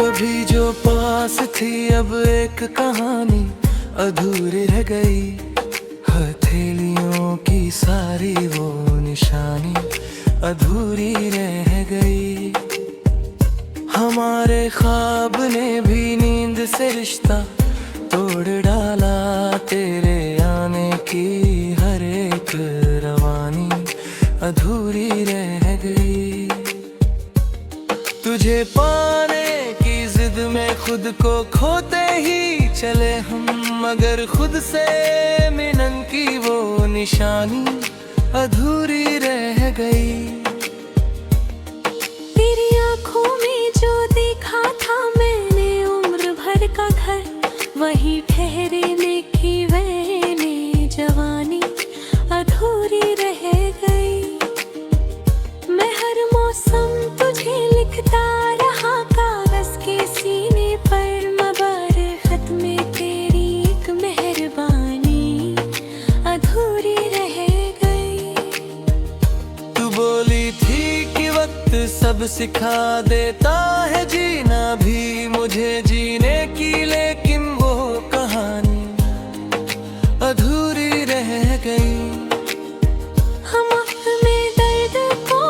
कभी जो पास थी अब एक कहानी अधूरी रह गई। हथेलियों की सारी वो निशानी अधूरी रह गई। हमारे ख्वाब ने भी नींद से रिश्ता तोड़ डाला। तेरे आने की हर एक रवानी अधूरी रह गई। तुझे पाने की जिद में खुद को खोते ही चले हम, मगर खुद से मिलन की वो निशानी अधूरी रह गई। तेरी आंखों में जो देखा था मैंने उम्र भर का घर, वही ठहरने की मैंने जवानी अधूरी रह गई। मैं हर मौसम तुझे लिखता रहा कागज के सीने पर, मगर खत में तेरी एक मेहरबानी अधूरी रह गई। तू बोली थी कि वक्त सब सिखा देता है जीना भी मुझे जीने की, लेकिन वो कहानी अधूरी रह गई। हम अपने दर्द को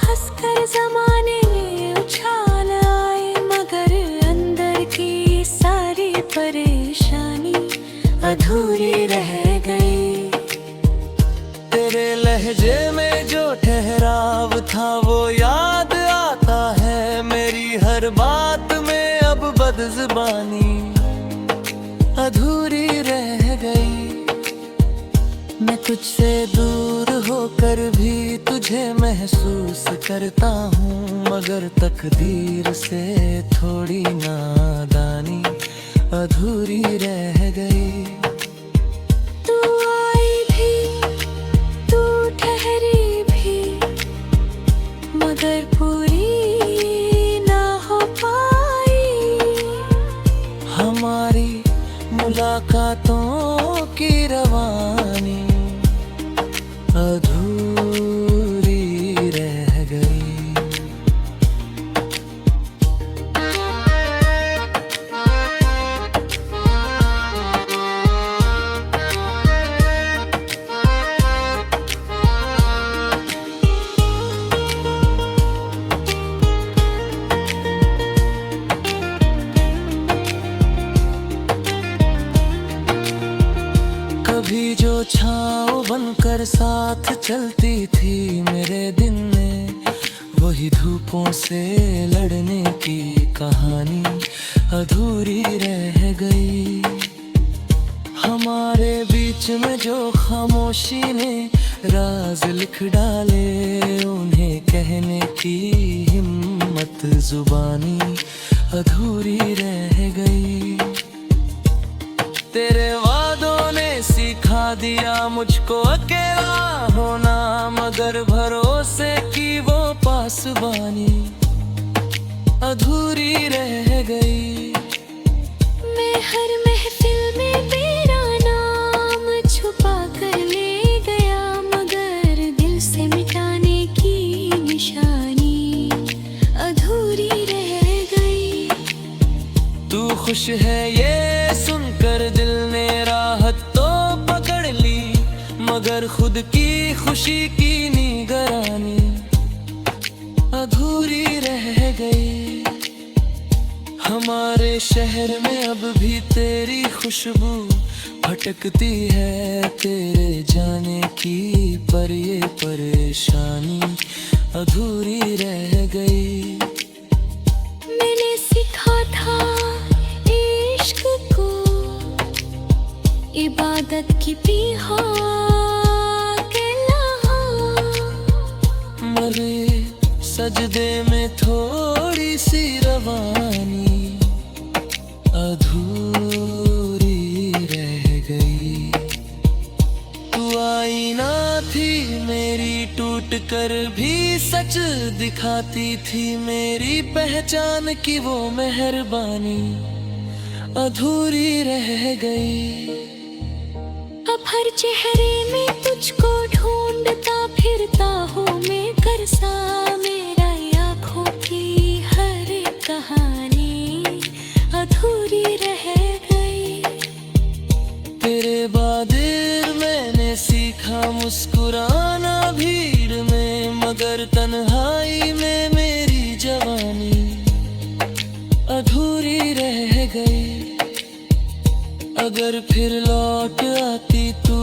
हंसकर जमाने में उछाल आए, मगर अंदर की सारी परेशानी अधूरी रह गई। तेरे लहजे में जो ठहराव था वो याद आता है, मेरी हर बात में अब बदज़ुबानी अधूरी रह गई। मैं तुझसे दूर होकर भी तुझे महसूस करता हूँ, मगर तकदीर से थोड़ी नादानी अधूरी रह गई। तू आई भी तू ठहरी भी, मगर पूरी ना हो पाई। हमारी मुलाकातों की रवानी अधूरी रह गई। कभी जो छाँव बनकर साथ चलती थी मेरे दिन में, वही धूपों से लड़ने की कहानी अधूरी रह गई। हमारे बीच में जो खामोशी ने राज लिख डाले, उन्हें कहने की हिम्मत जुबानी अधूरी रह गई। तेरे वादों ने सिखा दिया मुझको अकेला होना, मगर भरोसे की वो पासबानी अधूरी रह गई। मैं हर महफिल में तेरा नाम छुपा कर ले गया, मगर दिल से मिटाने की निशानी अधूरी रह गई। तू खुश है ये सुनकर दिल ने राहत तो पकड़ ली, मगर खुद की खुशी की निगरानी अधूरी रह गई। हमारे शहर में अब भी तेरी खुशबू भटकती है, तेरे जाने की पर ये परेशानी अधूरी रह गई। मैंने सीखा था इश्क को इबादत की पीहा के लहा, मरे सजदे में थोड़ी सी रवानी अधूरी रह गई। तू आईना थी मेरी टूट कर भी सच दिखाती थी, मेरी पहचान की वो मेहरबानी अधूरी रह गई। अब हर चेहरे में तुझको ढूंढता फिरता हूँ मैं, करसा मेरा आँखों की हर कहानी अगर फिर लौट आती तू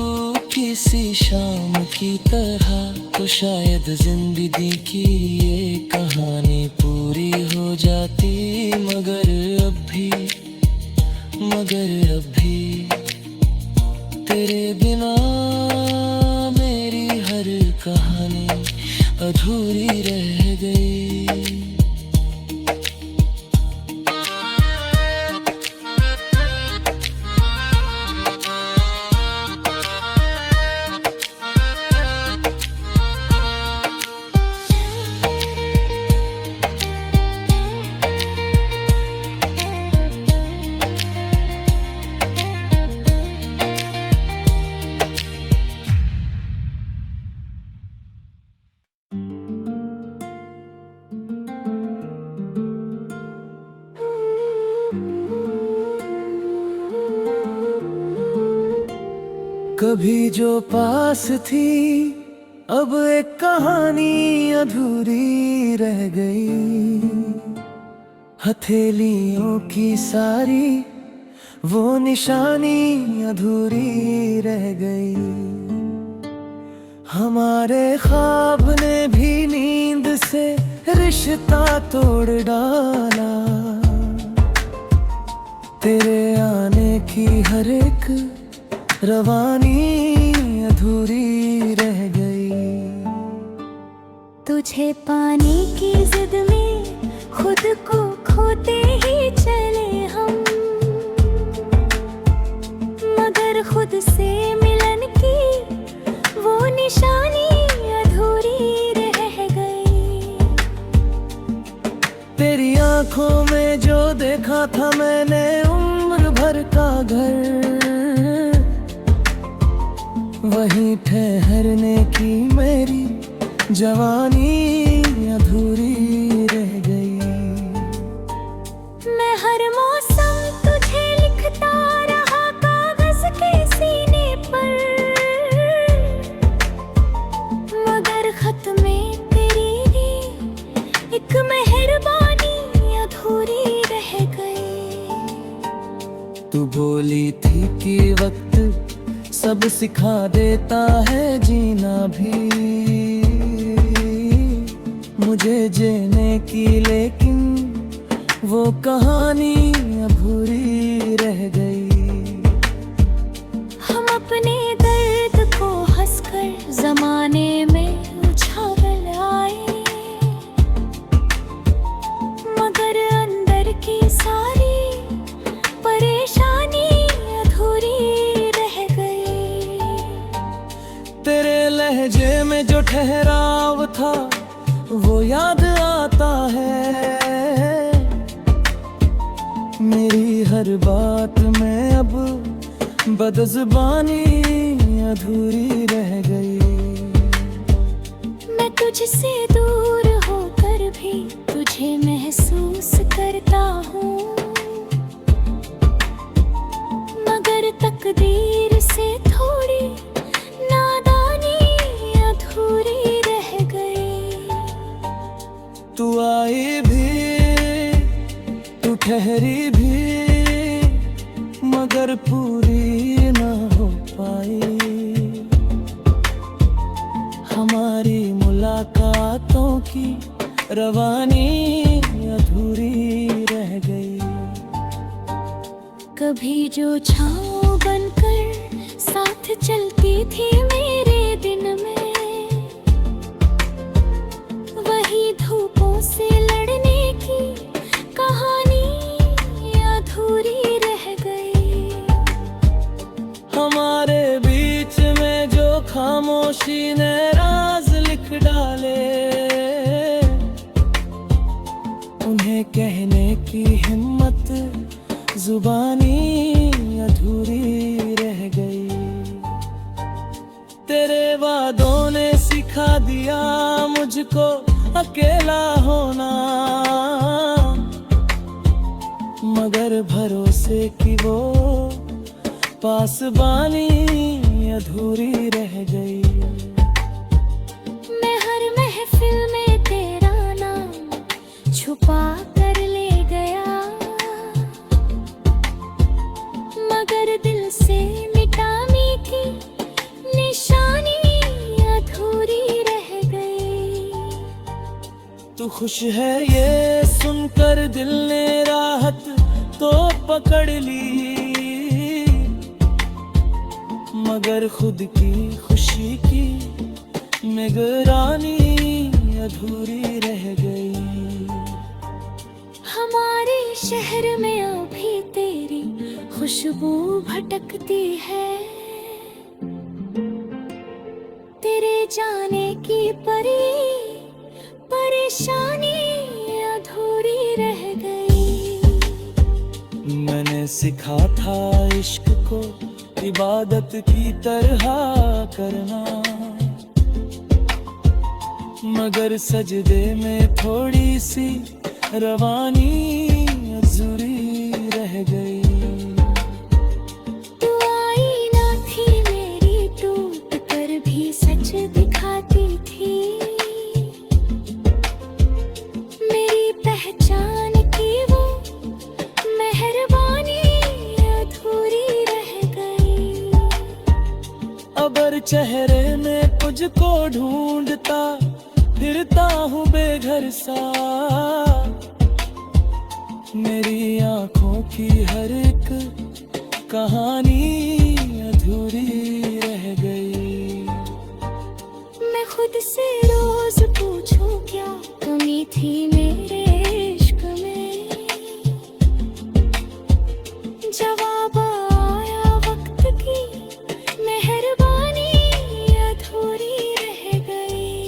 किसी शाम की तरह, तो शायद जिंदगी की ये कहानी पूरी हो जाती। मगर अभी तेरे बिना मेरी हर कहानी अधूरी रह गई। कभी जो पास थी अब एक कहानी अधूरी रह गई। हथेलियों की सारी वो निशानी अधूरी रह गई। हमारे ख्वाब ने भी नींद से रिश्ता तोड़ डाला। तेरे आने की हर एक रवानी अधूरी रह गई। तुझे पाने की जिद में खुद को खोते ही चले हम, मगर खुद से मिलन की वो निशानी अधूरी रह गई। तेरी आंखों में जो देखा था मैंने उम्र भर का घर, वहीं ठहरने की मेरी जवानी अधूरी रह गई। मैं हर मौसम तुझे लिखता रहा कागज के सीने पर, मगर खत में तेरी एक मेहरबानी अधूरी रह गई। तू बोली थी कि वक्त सब सिखा देता है जीना भी, मुझे जीने की, लेकिन वो कहानी अधूरी रह गई। हम अपने दर्द को हंसकर जमाने में उछाल आए, मगर अंदर की सारी परेशानी अधूरी रह गई। तेरे लहजे में जो ठहराव था वो याद आता है। मेरी हर बात में अब बदज़ुबानी अधूरी रह गई। मैं तुझसे दूर होकर भी तुझे महसूस करता हूँ, मगर तकदीर से थोड़ी नादानी अधूरी रह गई। तू आई भी, तू ठहरी भी, मगर पूरी ना हो पाई। हमारी मुलाकातों की रवानी अधूरी रह गई। कभी जो छाँव बनकर साथ चलती थी मेरे दिन में, वही धूपों से लड़ने की कहानी अधूरी रह गई। हमारे बीच में जो खामोशी ने राज लिख डाले, उन्हें कहने की हिम्मत जुबानी अधूरी रह गई। तेरे वादों ने सिखा दिया मुझको अकेला होना, मगर भरोसे की वो पासबानी अधूरी रह गई। मैं हर महफिल में तेरा नाम छुपा कर ले गया, मगर दिल से खुश है ये सुनकर दिल ने राहत तो पकड़ ली, मगर खुद की खुशी की निगरानी अधूरी रह गई। हमारे शहर में अभी तेरी खुशबू भटकती है, तेरे जाने की परेशानी अधूरी रह गई। मैंने सीखा था इश्क को इबादत की तरह करना, मगर सजदे में थोड़ी सी रवानी अधूरी रह गई। तू आईना थी मेरी, टूट कर भी सच दिखाती थी, मेरी पहचान की वो मेहरबानी अधूरी रह गई। अबर चेहरे में तुझको ढूंढता फिरता हूँ बेघर सा, मेरी आंखों की हर एक कहानी अधूरी रह गई। मैं खुद से रोज पूछूं क्या कमी थी मेरे इश्क में, जवाब आया वक्त की मेहरबानी अधूरी रह गई।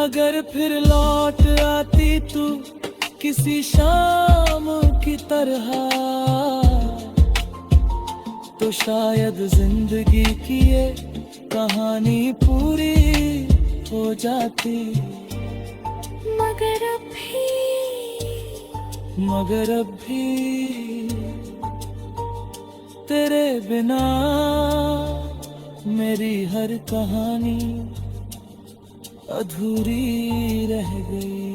अगर फिर लौट आती तू किसी शाम की तरह, तो शायद जिंदगी की ये कहानी पूरी हो जाती, मगर अब भी तेरे बिना मेरी हर कहानी अधूरी रह गई।